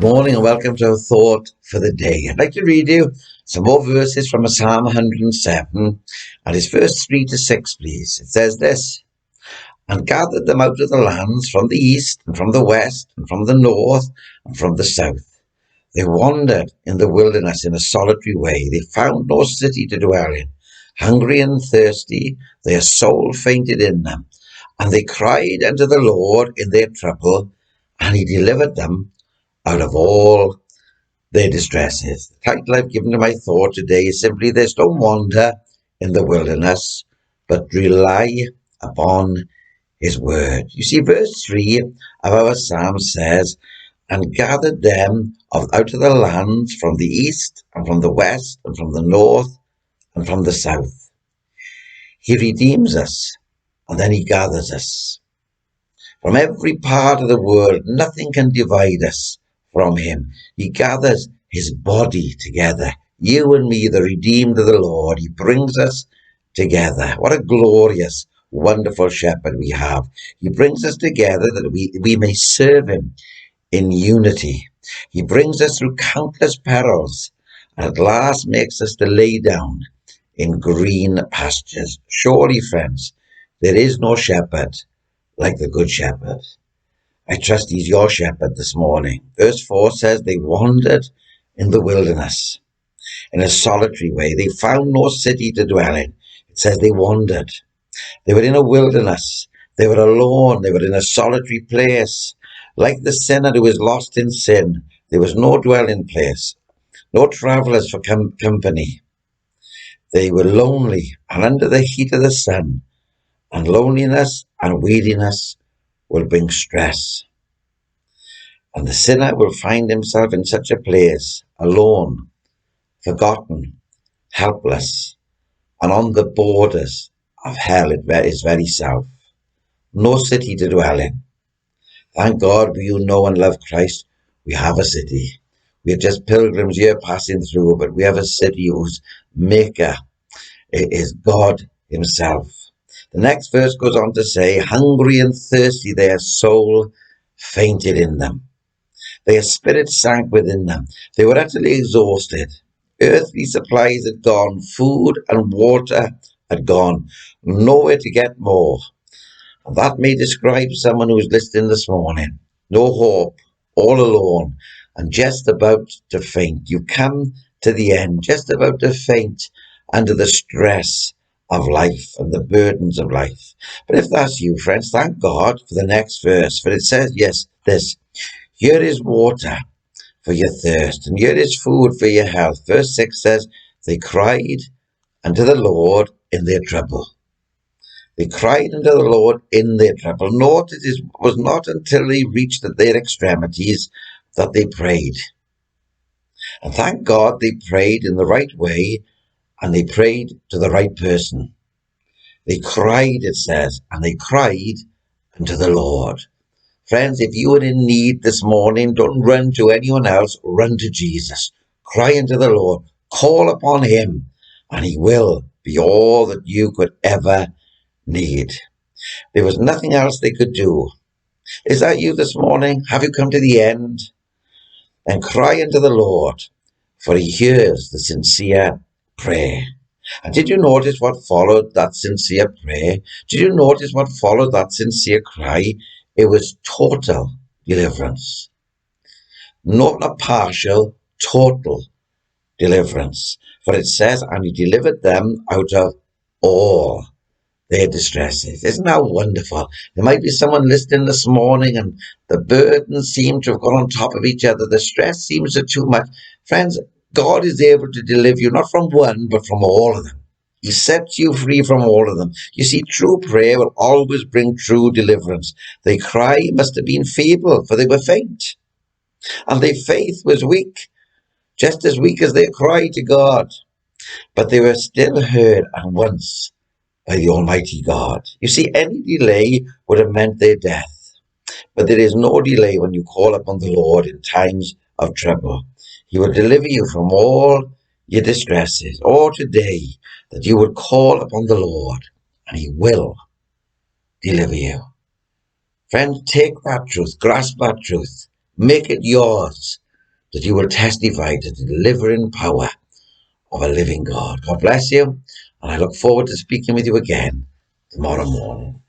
morning and welcome to our thought for the day. I'd like to read you some more verses from Psalm 107 and it's verse 3 to 6, please. It says this: "And gathered them out of the lands from the east and from the west and from the north and from the south. They wandered in the wilderness in a solitary way. They found no city to dwell in. Hungry and thirsty, their soul fainted in them. And they cried unto the Lord in their trouble, and he delivered them out of all their distresses." The title I've given to my thought today is simply this: don't wander in the wilderness, but rely upon his word. You see, verse 3 of our psalm says, "And gathered them out of the lands from the east and from the west and from the north and from the south." He redeems us and then he gathers us. From every part of the world, nothing can divide us from him. He gathers his body together. You and me, the redeemed of the Lord, he brings us together. What a glorious, wonderful shepherd we have. He brings us together that we may serve him in unity. He brings us through countless perils and at last makes us to lay down in green pastures. Surely, friends, there is no shepherd like the good shepherd. I trust he's your shepherd this morning. Verse 4 says they wandered in the wilderness in a solitary way. They found no city to dwell in. It says they wandered. They were in a wilderness. They were alone. They were in a solitary place. Like the sinner who is lost in sin, there was no dwelling place, no travelers for company. They were lonely and under the heat of the sun, and loneliness and weariness will bring stress. And the sinner will find himself in such a place, alone, forgotten, helpless, and on the borders of hell, his very self. No city to dwell in. Thank God we who know and love Christ, we have a city. We are just pilgrims here passing through, but we have a city whose maker is God himself. The next verse goes on to say, "Hungry and thirsty, their soul fainted in them. Their spirit sank within them. They were utterly exhausted. Earthly supplies had gone. Food and water had gone. Nowhere to get more." And that may describe someone who's listening this morning. No hope, all alone, and just about to faint. You come to the end, just about to faint under the stress of life and the burdens of life. But if that's you, friends, thank God for the next verse. For it says, yes, this: "Here is water for your thirst, and here is food for your health." Verse 6 says, "They cried unto the Lord in their trouble." They cried unto the Lord in their trouble. Notice it was not until they reached their extremities that they prayed. And thank God they prayed in the right way, and they prayed to the right person. They cried, it says, and they cried unto the Lord. Friends, if you are in need this morning, don't run to anyone else, run to Jesus. Cry unto the Lord, call upon him, and he will be all that you could ever need. There was nothing else they could do. Is that you this morning? Have you come to the end? Then cry unto the Lord, for he hears the sincere prayer. And did you notice what followed that sincere prayer? Did you notice what followed that sincere cry? It was total deliverance. Not a partial, total deliverance. For it says, "And he delivered them out of all their distresses." Isn't that wonderful? There might be someone listening this morning and the burdens seem to have gone on top of each other. The stress seems to too much. Friends, God is able to deliver you not from one, but from all of them. He sets you free from all of them. You see, true prayer will always bring true deliverance. Their cry must have been feeble, for they were faint. And their faith was weak, just as weak as their cry to God. But they were still heard at once by the Almighty God. You see, any delay would have meant their death. But there is no delay when you call upon the Lord in times of trouble. He will deliver you from all your distresses. Or today, that you would call upon the Lord, and he will deliver you. Friends, take that truth, grasp that truth, make it yours, that you will testify to the delivering power of a living God. God bless you, and I look forward to speaking with you again tomorrow morning.